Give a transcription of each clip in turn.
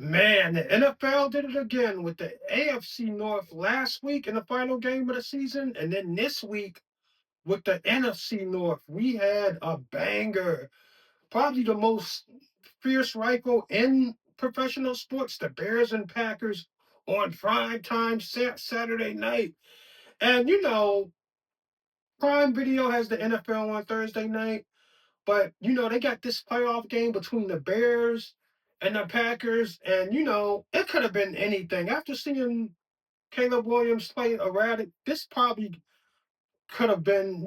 Man, the NFL did it again with the AFC North last week in the final game of the season, and then this week with the NFC North. We had a banger, probably the most fierce rifle in professional sports, the Bears and Packers on prime time Saturday night. And Prime Video has the NFL on Thursday night. But they got this playoff game between the Bears and the Packers, and it could have been anything. After seeing Caleb Williams play erratic, this probably could have been,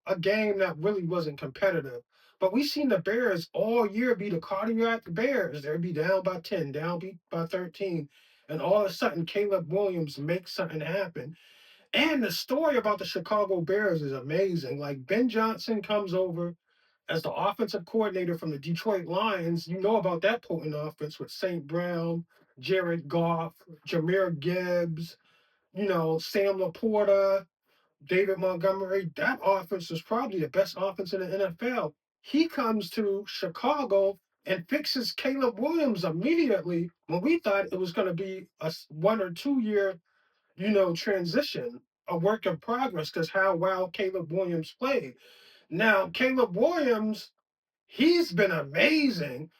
a game that really wasn't competitive. But we seen the Bears all year be the cardiac Bears. They'd be down by 10, down by 13. And all of a sudden, Caleb Williams makes something happen. And the story about the Chicago Bears is amazing. Like Ben Johnson comes over as the offensive coordinator from the Detroit Lions. You know about that potent offense with St. Brown, Jared Goff, Jameer Gibbs, Sam Laporta, David Montgomery. That offense is probably the best offense in the NFL. He comes to Chicago and fixes Caleb Williams immediately when we thought it was going to be a 1 or 2 year, transition, a work in progress because how well Caleb Williams played. Now, Caleb Williams, he's been amazing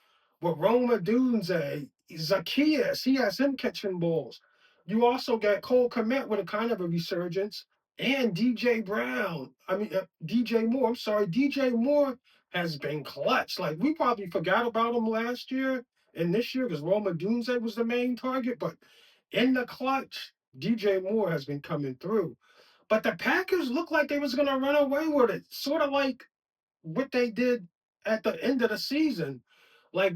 with Roma Dunze, Zacchaeus. He has him catching balls. You also got Cole Kmet with a kind of a resurgence, and DJ Brown. DJ Moore. I'm sorry, DJ Moore has been clutch. Like we probably forgot about him last year and this year because Roma Dunze was the main target, but in the clutch, DJ Moore has been coming through. But the Packers looked like they was going to run away with it, sort of like what they did at the end of the season. Like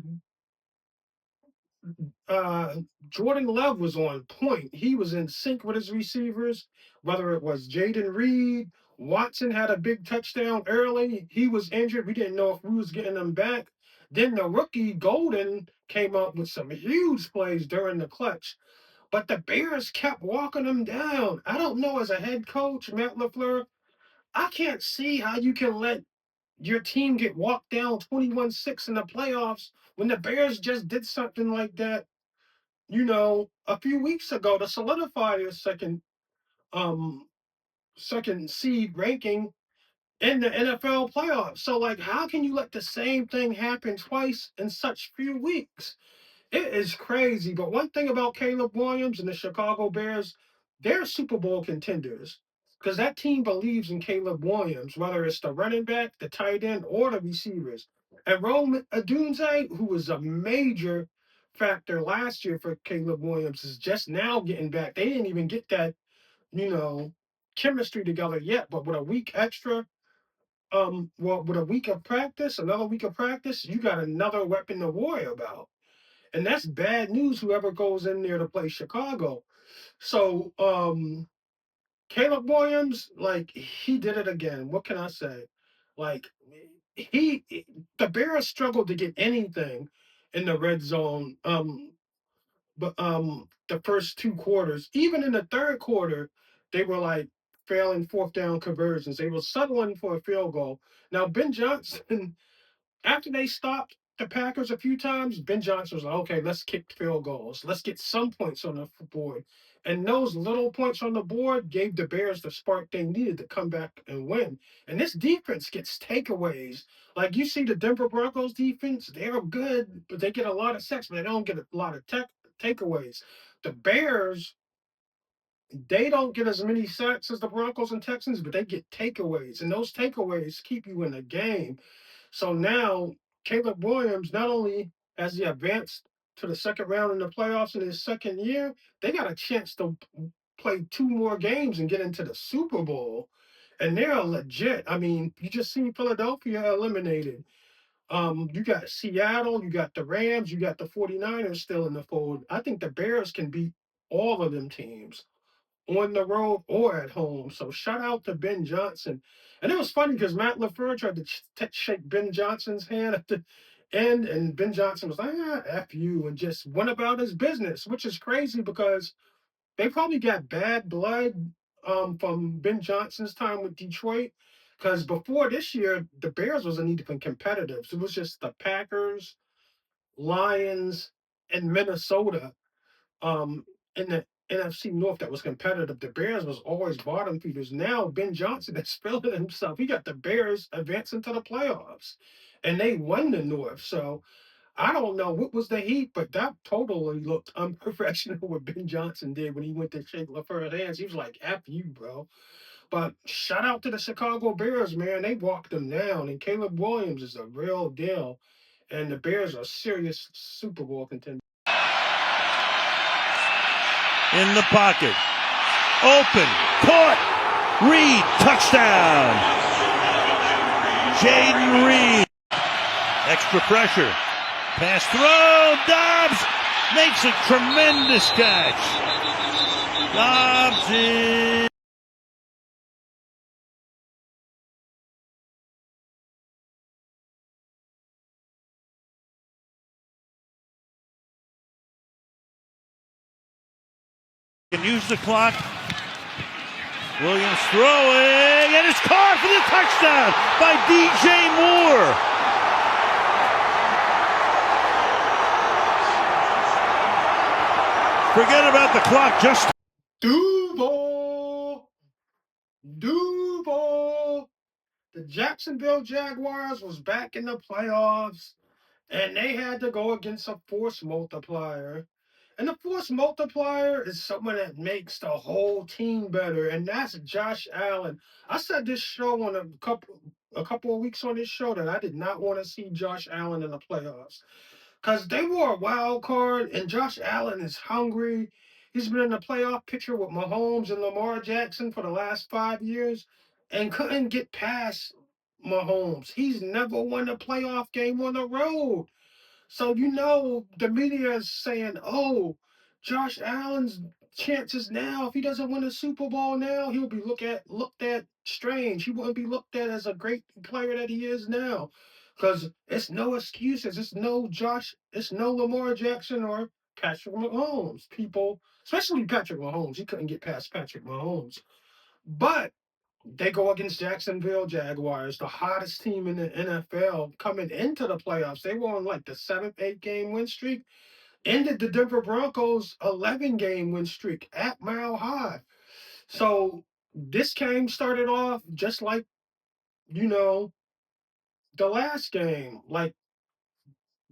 uh, Jordan Love was on point. He was in sync with his receivers, whether it was Jaden Reed. Watson had a big touchdown early. He was injured. We didn't know if we was getting him back. Then the rookie Golden came up with some huge plays during the clutch. But the Bears kept walking them down. I don't know, as a head coach, Matt LaFleur, I can't see how you can let your team get walked down 21-6 in the playoffs when the Bears just did something like that, a few weeks ago to solidify their um second seed ranking in the NFL playoffs. So like how can you let the same thing happen twice in such few weeks? It is crazy. But one thing about Caleb Williams and the Chicago Bears, they're Super Bowl contenders because that team believes in Caleb Williams, whether it's the running back, the tight end, or the receivers. And Rome Adunze, who was a major factor last year for Caleb Williams, is just now getting back. They didn't even get that, you know, chemistry together yet. But with a week extra, with a week of practice, another week of practice, you got another weapon to worry about. And that's bad news, whoever goes in there to play Chicago. So Caleb Williams, like he did it again. What can I say? Like he the Bears struggled to get anything in the red zone. But the first two quarters, even in the third quarter, they were like failing fourth down conversions. They were settling for a field goal. Now Ben Johnson after they stopped the Packers a few times, Ben Johnson was like, okay, let's kick field goals. Let's get some points on the board. And those little points on the board gave the Bears the spark they needed to come back and win. And this defense gets takeaways. Like you see the Denver Broncos defense, they're good, but they get a lot of sacks, but they don't get a lot of takeaways. The Bears, they don't get as many sacks as the Broncos and Texans, but they get takeaways. And those takeaways keep you in the game. So now Caleb Williams, not only has he advanced to the second round in the playoffs in his second year, they got a chance to play two more games and get into the Super Bowl. And they're legit. I mean, you just seen Philadelphia eliminated. You got Seattle, you got the Rams, you got the 49ers still in the fold. I think the Bears can beat all of them teams on the road or at home. So shout out to Ben Johnson. And it was funny because Matt LaFleur tried to shake Ben Johnson's hand at the end, and Ben Johnson was like, F you, and just went about his business, which is crazy because they probably got bad blood from Ben Johnson's time with Detroit. Because before this year, the Bears wasn't even competitive. So it was just the Packers, Lions, in Minnesota, in the NFC North that was competitive. The Bears was always bottom feeders. Now Ben Johnson is feeling himself. He got the Bears advancing to the playoffs, and they won the North. So I don't know what was the heat, but that totally looked unprofessional what Ben Johnson did when he went to shake LaFleur's hands. He was like, "F you, bro." But shout out to the Chicago Bears, man. They walked them down, and Caleb Williams is a real deal. And the Bears are serious Super Bowl contenders. In the pocket. Open. Caught. Reed. Touchdown. Jaden Reed. Extra pressure. Pass throw. Dobbs makes a tremendous catch. Dobbs is... Can use the clock. Williams throwing, and it's caught for the touchdown by DJ Moore. Forget about the clock, just Duval. The Jacksonville Jaguars was back in the playoffs, and they had to go against a force multiplier. And the force multiplier is someone that makes the whole team better, and that's Josh Allen. I said this show on a couple of weeks on this show that I did not want to see Josh Allen in the playoffs because they were a wild card, and Josh Allen is hungry. He's been in the playoff picture with Mahomes and Lamar Jackson for the last 5 years and couldn't get past Mahomes. He's never won a playoff game on the road. So the media is saying, "Oh, Josh Allen's chances now. If he doesn't win a Super Bowl now, he'll be looked at strange. He wouldn't be looked at as a great player that he is now, because it's no excuses. It's no Lamar Jackson or Patrick Mahomes. People, especially Patrick Mahomes, he couldn't get past Patrick Mahomes, but." They go against Jacksonville Jaguars, the hottest team in the NFL coming into the playoffs. They were on like the 7, 8 game win streak, ended the Denver Broncos 11 game win streak at Mile High. So this game started off just like, you know, the last game. Like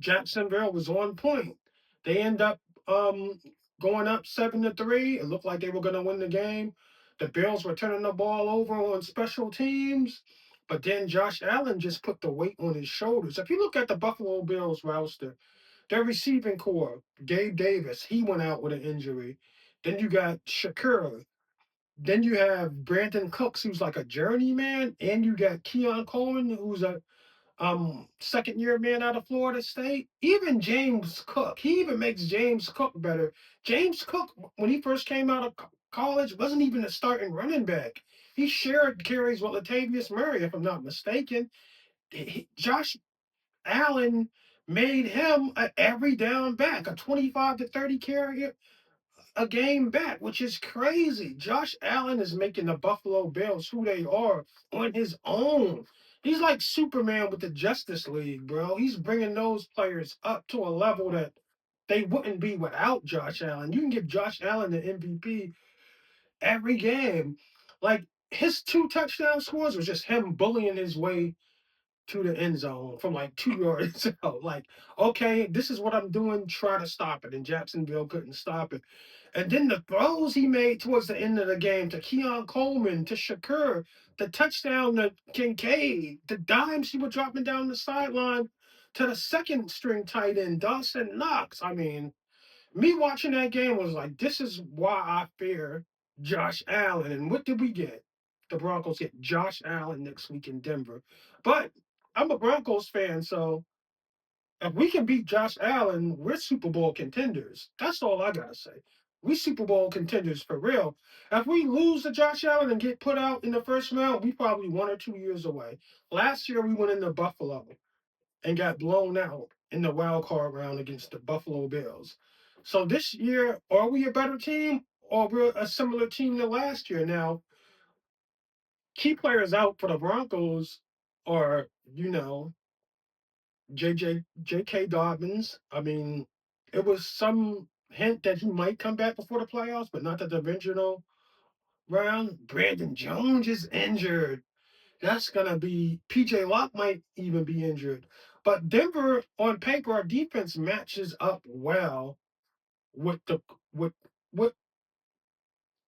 Jacksonville was on point. They end up going up 7-3. It looked like they were going to win the game. The Bills were turning the ball over on special teams, but then Josh Allen just put the weight on his shoulders. If you look at the Buffalo Bills roster, their receiving core, Gabe Davis, he went out with an injury. Then you got Shakur. Then you have Brandon Cooks, who's like a journeyman, and you got Keon Coleman, who's a second year man out of Florida State. Even James Cook, he even makes James Cook better. James Cook, when he first came out of college, wasn't even a starting running back. He shared carries with Latavius Murray, if I'm not mistaken. Josh Allen made him a every down back, a 25 to 30 carry a game back, which is crazy. Josh Allen is making the Buffalo Bills who they are on his own. He's like Superman with the Justice League, bro. He's bringing those players up to a level that they wouldn't be without Josh Allen. You can give Josh Allen the MVP every game. Like his 2 touchdown scores was just him bullying his way to the end zone from like 2 yards out. Like, okay, this is what I'm doing. Try to stop it. And Jacksonville couldn't stop it. And then the throws he made towards the end of the game to Keon Coleman, to Shakur, the touchdown to Kincaid, the dimes he was dropping down the sideline to the second string tight end, Dawson Knox. I mean, me watching that game was like, this is why I fear Josh Allen. And what did we get? The Broncos get Josh Allen next week in Denver. But I'm a Broncos fan, so if we can beat Josh Allen, we're Super Bowl contenders. That's all I gotta say. We Super Bowl contenders for real. If we lose to Josh Allen and get put out in the first round, we probably 1 or 2 years away. Last year we went into Buffalo and got blown out in the wild card round against the Buffalo Bills. So this year, are we a better team or we're a similar team to last year? Now, key players out for the Broncos are, J.K. Dobbins. I mean, it was some hint that he might come back before the playoffs, but not the divisional round. Brandon Jones is injured. That's gonna be PJ Locke might even be injured. But Denver, on paper, our defense matches up well with with with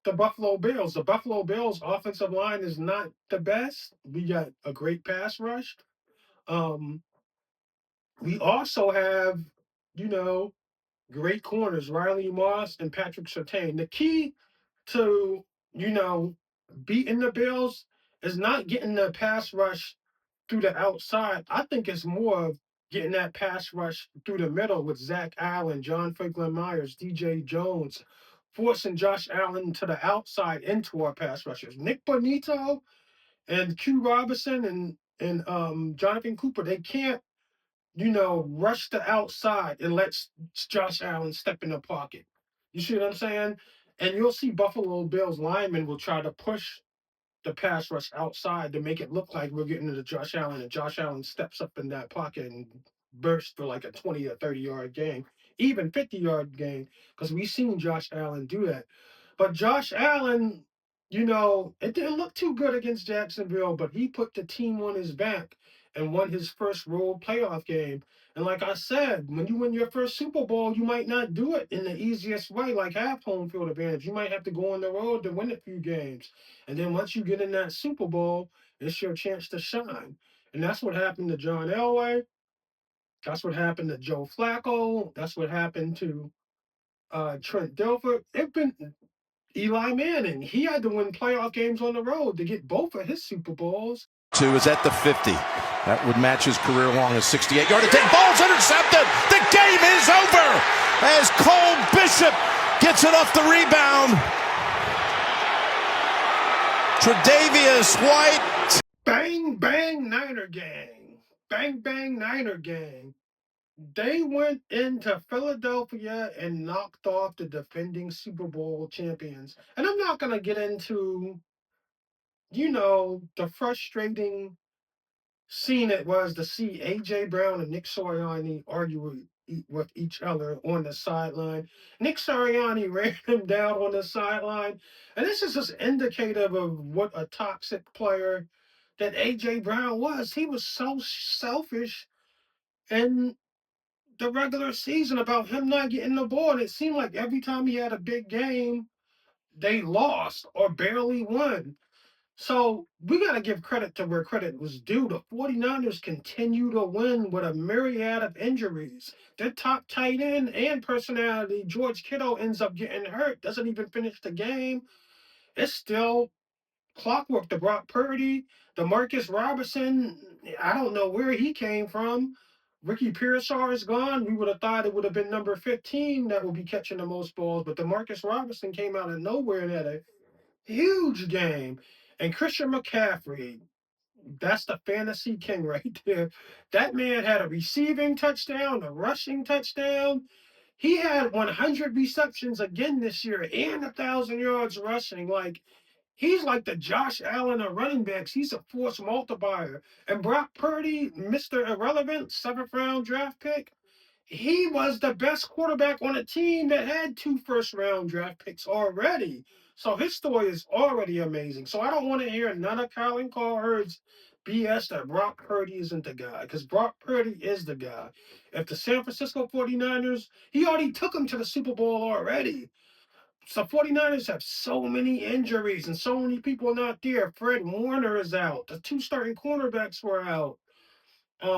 the Buffalo Bills. The Buffalo Bills offensive line is not the best. We got a great pass rush. Um, we also have, you know, great corners, Riley Moss and Patrick Surtain. The key to, you know, beating the Bills is not getting the pass rush through the outside. I think it's more of getting that pass rush through the middle with Zach Allen, John Franklin Myers, DJ Jones, forcing Josh Allen to the outside into our pass rushers. Nick Bonito and Q Robinson and Jonathan Cooper, they can't, rush the outside and let Josh Allen step in the pocket. You see what I'm saying? And you'll see Buffalo Bills linemen will try to push the pass rush outside to make it look like we're getting into Josh Allen, and Josh Allen steps up in that pocket and bursts for like a 20 or 30-yard gain, even 50-yard gain, because we've seen Josh Allen do that. But Josh Allen, it didn't look too good against Jacksonville, but he put the team on his back and won his first road playoff game. And like I said, when you win your first Super Bowl, you might not do it in the easiest way, like have home field advantage. You might have to go on the road to win a few games. And then once you get in that Super Bowl, it's your chance to shine. And that's what happened to John Elway. That's what happened to Joe Flacco. That's what happened to Trent Dilfer. It been Eli Manning. He had to win playoff games on the road to get both of his Super Bowls. Two is at the 50. That would match his career long as 68-yard attempt. Ball's intercepted. The game is over as Cole Bishop gets it off the rebound. Tre'Davious White. Bang, bang, Niner gang. Bang, bang, Niner gang. They went into Philadelphia and knocked off the defending Super Bowl champions. And I'm not going to get into, the frustrating scene it was to see AJ Brown and Nick Sirianni argue with each other on the sideline. Nick Sirianni ran him down on the sideline. And this is just indicative of what a toxic player that AJ Brown was. He was so selfish in the regular season about him not getting the ball. And it seemed like every time he had a big game, they lost or barely won. So we got to give credit to where credit was due. The 49ers continue to win with a myriad of injuries. Their top tight end and personality, George Kittle, ends up getting hurt, doesn't even finish the game. It's still clockwork to Brock Purdy, Demarcus Robinson. I don't know where he came from. Ricky Pearsall is gone. We would have thought it would have been number 15 that would be catching the most balls, but Demarcus Robinson came out of nowhere and had a huge game. And Christian McCaffrey, that's the fantasy king right there. That man had a receiving touchdown, a rushing touchdown. He had 100 receptions again this year and 1,000 yards rushing. Like, he's like the Josh Allen of running backs. He's a force multiplier. And Brock Purdy, Mr. Irrelevant, seventh round draft pick, he was the best quarterback on a team that had 2 first-round draft picks already. So his story is already amazing. So I don't want to hear none of Colin Cowherd's BS that Brock Purdy isn't the guy, because Brock Purdy is the guy. If the San Francisco 49ers, he already took them to the Super Bowl already. So 49ers have so many injuries and so many people not there. Fred Warner is out. The 2 starting cornerbacks were out.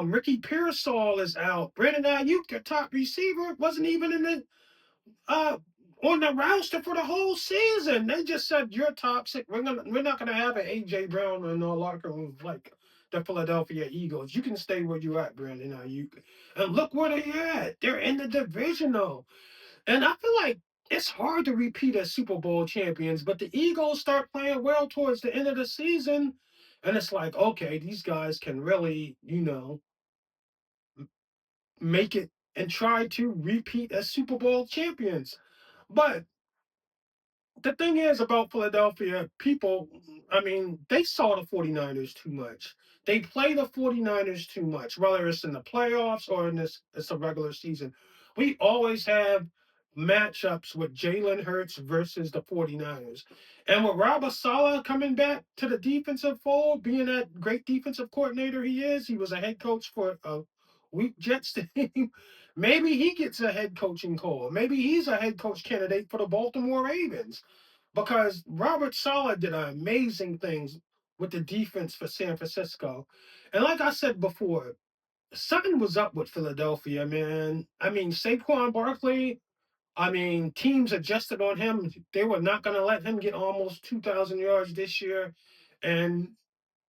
Ricky Pearsall is out. Brandon Ayuk, your top receiver, wasn't even in the on the roster for the whole season. They just said you're toxic. We're not gonna have an AJ Brown in our locker room like the Philadelphia Eagles. You can stay where you at, Brandon Ayuk. And look where they at. They're in the divisional. And I feel like it's hard to repeat as Super Bowl champions, but the Eagles start playing well towards the end of the season. And it's like, okay, these guys can really, make it and try to repeat as Super Bowl champions. But the thing is about Philadelphia, people, I mean, they saw the 49ers too much. They play the 49ers too much, whether it's in the playoffs or in it's a regular season. We always have matchups with Jalen Hurts versus the 49ers. And with Robert Saleh coming back to the defensive fold, being that great defensive coordinator he is, he was a head coach for a weak Jets team. Maybe he gets a head coaching call. Maybe he's a head coach candidate for the Baltimore Ravens because Robert Saleh did amazing things with the defense for San Francisco. And like I said before, something was up with Philadelphia, man. I mean, Saquon Barkley, I mean, teams adjusted on him. They were not going to let him get almost 2,000 yards this year. And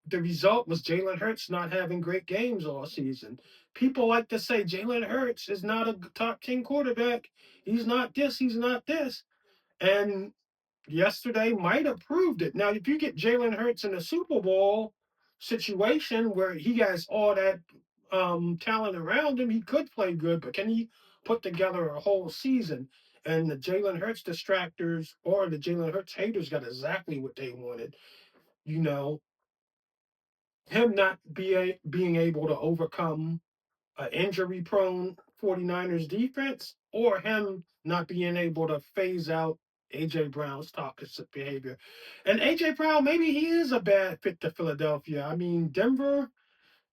the result was Jalen Hurts not having great games all season. People like to say Jalen Hurts is not a top 10 quarterback. He's not this, he's not this. And yesterday might have proved it. Now, if you get Jalen Hurts in a Super Bowl situation where he has all that talent around him, he could play good, but can he put together a whole season? And the Jalen Hurts distractors or the Jalen Hurts haters got exactly what they wanted. You know, him not being able to overcome an injury prone 49ers defense or him not being able to phase out AJ Brown's toxic behavior. And AJ Brown, maybe he is a bad fit to Philadelphia. I mean, Denver,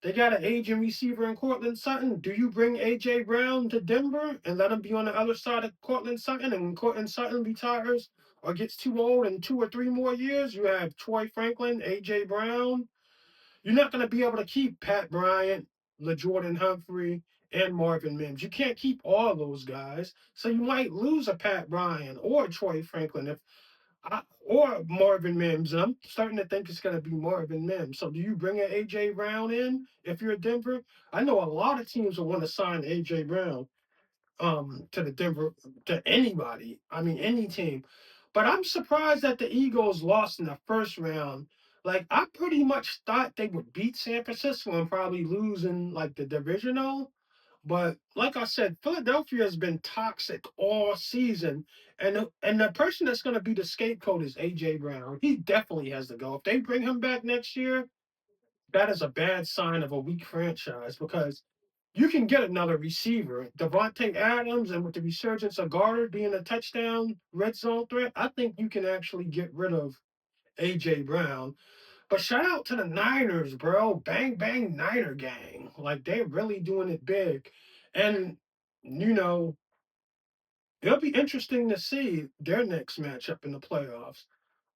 they got an aging receiver in Cortland Sutton. Do you bring AJ Brown to Denver and let him be on the other side of Cortland Sutton? And when Cortland Sutton retires or gets too old in 2 or 3 more years, you have Troy Franklin, AJ Brown. You're not going to be able to keep Pat Bryant, LaJordan Humphrey, and Marvin Mims. You can't keep all those guys. So you might lose a Pat Bryant or Troy Franklin or Marvin Mims. And I'm starting to think it's going to be Marvin Mims. So do you bring an A.J. Brown in if you're Denver? I know a lot of teams will want to sign A.J. Brown to the Denver to anybody. I mean any team. But I'm surprised that the Eagles lost in the first round. Like I pretty much thought they would beat San Francisco and probably lose in like the divisional. But like I said, Philadelphia has been toxic all season, and the person that's going to be the scapegoat is AJ Brown. He definitely has to go. If they bring him back next year, that is a bad sign of a weak franchise because you can get another receiver. Devontae Adams, and with the resurgence of Goddard being a touchdown red zone threat, I think you can actually get rid of A.J. Brown. But shout out to the Niners, bro. Bang, bang, Niner gang. Like, they're really doing it big. And, you know, it'll be interesting to see their next matchup in the playoffs.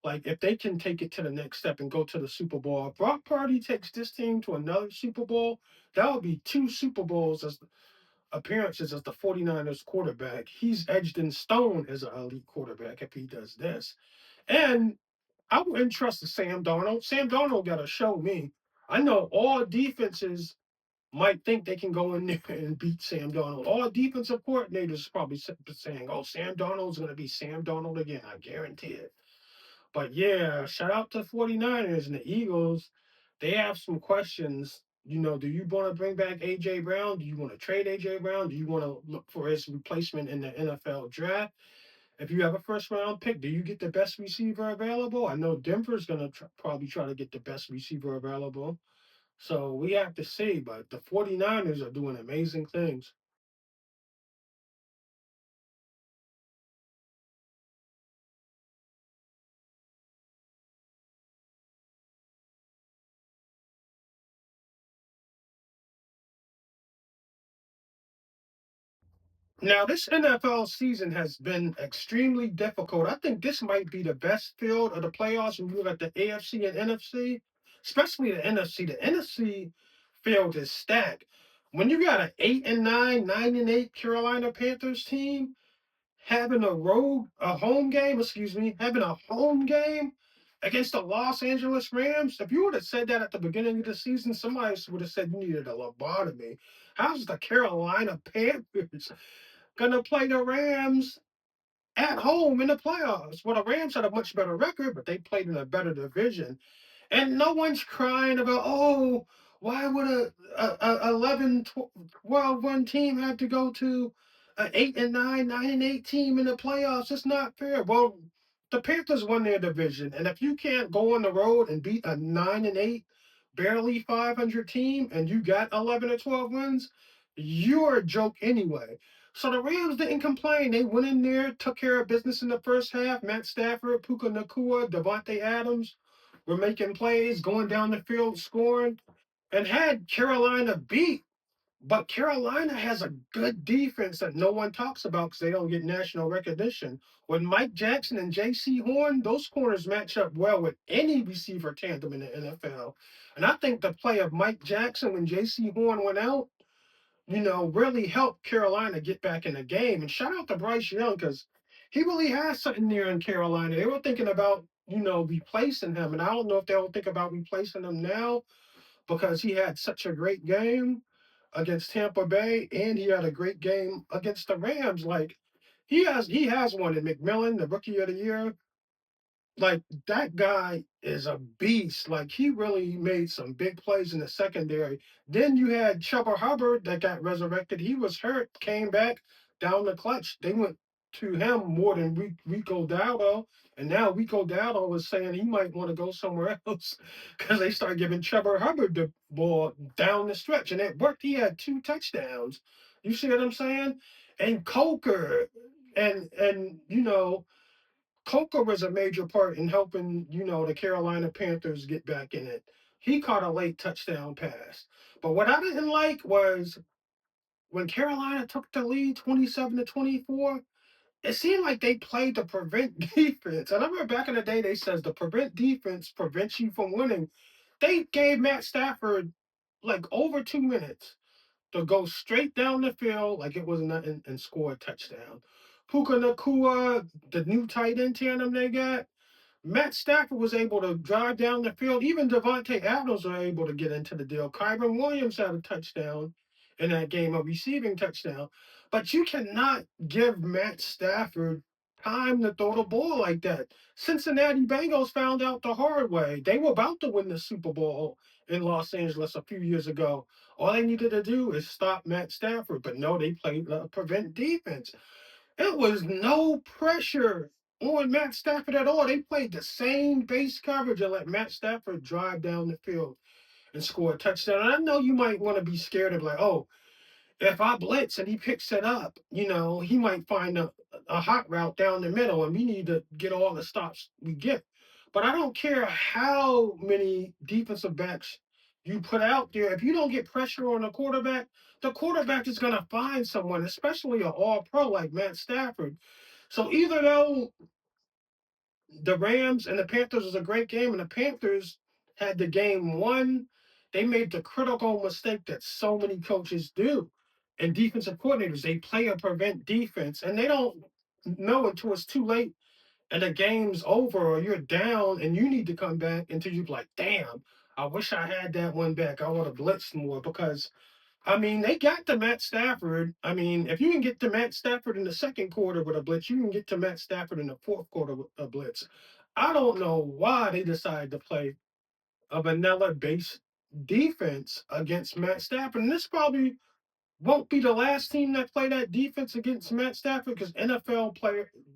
Like, if they can take it to the next step and go to the Super Bowl. If Brock Purdy takes this team to another Super Bowl, that would be 2 Super Bowls as appearances as the 49ers quarterback. He's edged in stone as an elite quarterback if he does this. And I wouldn't trust Sam Darnold. Sam Darnold got to show me. I know all defenses might think they can go in there and beat Sam Darnold. All defensive coordinators probably saying, oh, Sam Darnold's going to be Sam Darnold again. I guarantee it. But yeah, shout out to 49ers and the Eagles. They have some questions. You know, do you want to bring back A.J. Brown? Do you want to trade A.J. Brown? Do you want to look for his replacement in the NFL draft? If you have a first round pick, do you get the best receiver available? I know Denver's going to probably try to get the best receiver available. So we have to see, but the 49ers are doing amazing things. Now, this NFL season has been extremely difficult. I think this might be the best field of the playoffs when you look at the AFC and NFC, especially the NFC. The NFC field is stacked. When you got an 8-9, 9-8 Carolina Panthers team having a home game, having a home game against the Los Angeles Rams, if you would have said that at the beginning of the season, somebody would have said you needed a lobotomy. How's the Carolina Panthers gonna play the Rams at home in the playoffs? Well, the Rams had a much better record, but they played in a better division. And no one's crying about, oh, why would a 11, 12 1 team have to go to an 8-9, 9-8 team in the playoffs? It's not fair. Well, the Panthers won their division. And if you can't go on the road and beat a 9-8, barely 500 team and you got 11 or 12 wins, you're a joke anyway. So the Rams didn't complain. They went in there, took care of business in the first half. Matt Stafford, Puka Nakua, Devontae Adams were making plays, going down the field, scoring, and had Carolina beat. But Carolina has a good defense that no one talks about because they don't get national recognition. When Mike Jackson and J.C. Horn, those corners match up well with any receiver tandem in the NFL. And I think the play of Mike Jackson when J.C. Horn went out, really helped Carolina get back in the game. And shout out to Bryce Young because he really has something there in Carolina. They were thinking about, replacing him. And I don't know if they'll think about replacing him now because he had such a great game against Tampa Bay and he had a great game against the Rams. Like he has one in McMillan, the rookie of the year. Like that guy is a beast. Like he really made some big plays in the secondary. Then you had Chuba Hubbard that got resurrected. He was hurt, came back down the clutch. They went to him more than Rico Dowdle. And now Rico Dowdle was saying he might want to go somewhere else because they started giving Chuba Hubbard the ball down the stretch. And it worked. He had 2 touchdowns. You see what I'm saying? And Coker and Coker was a major part in helping, the Carolina Panthers get back in it. He caught a late touchdown pass. But what I didn't like was when Carolina took the lead 27-24, it seemed like they played the prevent defense. And I remember back in the day they says the prevent defense prevents you from winning. They gave Matt Stafford like over 2 minutes to go straight down the field like it was nothing and score a touchdown. Puka Nakua, the new tight end tandem they got, Matt Stafford was able to drive down the field. Even Devontae Adams was able to get into the deal. Kyron Williams had a touchdown in that game, a receiving touchdown. But you cannot give Matt Stafford time to throw the ball like that. Cincinnati Bengals found out the hard way. They were about to win the Super Bowl in Los Angeles a few years ago. All they needed to do is stop Matt Stafford. But no, they played prevent defense. It was no pressure on Matt Stafford at all. They played the same base coverage and let Matt Stafford drive down the field and score a touchdown. And I know you might want to be scared of like, oh, if I blitz and he picks it up, he might find a hot route down the middle and we need to get all the stops we get. But I don't care how many defensive backs you put out there. If you don't get pressure on the quarterback is going to find someone, especially an all-pro like Matt Stafford. So either though the Rams and the Panthers was a great game, and the Panthers had the game won. They made the critical mistake that so many coaches do, and defensive coordinators. They play a prevent defense, and they don't know until it's too late and the game's over or you're down and you need to come back until you're like, damn, I wish I had that one back. I would have blitzed more because they got to Matt Stafford. If you can get to Matt Stafford in the second quarter with a blitz, you can get to Matt Stafford in the fourth quarter with a blitz. I don't know why they decided to play a vanilla base defense against Matt Stafford. And this probably won't be the last team that play that defense against Matt Stafford because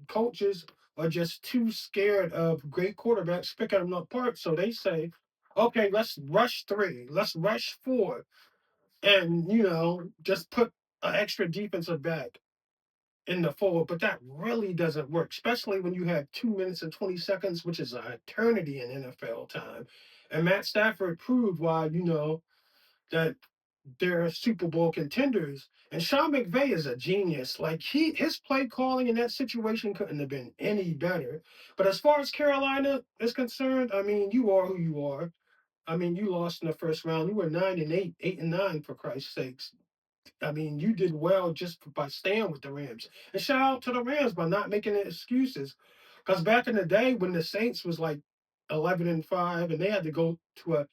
coaches are just too scared of great quarterbacks picking them apart. So they say, okay, let's rush 3, let's rush 4 and just put an extra defensive back in the forward. But that really doesn't work, especially when you have 2 minutes and 20 seconds, which is an eternity in NFL time. And Matt Stafford proved why that they're Super Bowl contenders. And Sean McVay is a genius. Like his play calling in that situation couldn't have been any better. But as far as Carolina is concerned, you are who you are. You lost in the first round. You were 9-8, 8-9 for Christ's sakes. You did well just by staying with the Rams. And shout out to the Rams by not making excuses. Because back in the day when the Saints was like 11-5 and they had to go to a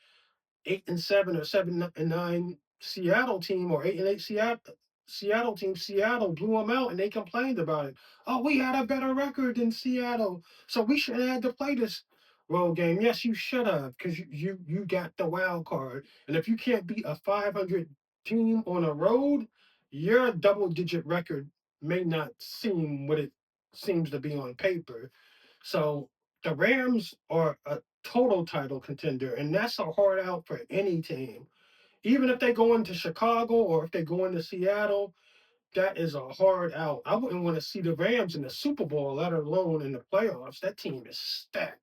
8-7 or 7-9 Seattle team or 8-8 Seattle team, Seattle blew them out and they complained about it. Oh, we had a better record than Seattle, so we should have had to play this road game. Yes, you should have, because you got the wild card. And if you can't beat a 500 team on a road, your double-digit record may not seem what it seems to be on paper. So the Rams are a total title contender, and that's a hard out for any team. Even if they go into Chicago or if they go into Seattle, That is a hard out. I wouldn't want to see the Rams in the Super Bowl, let alone in the playoffs. That team is stacked.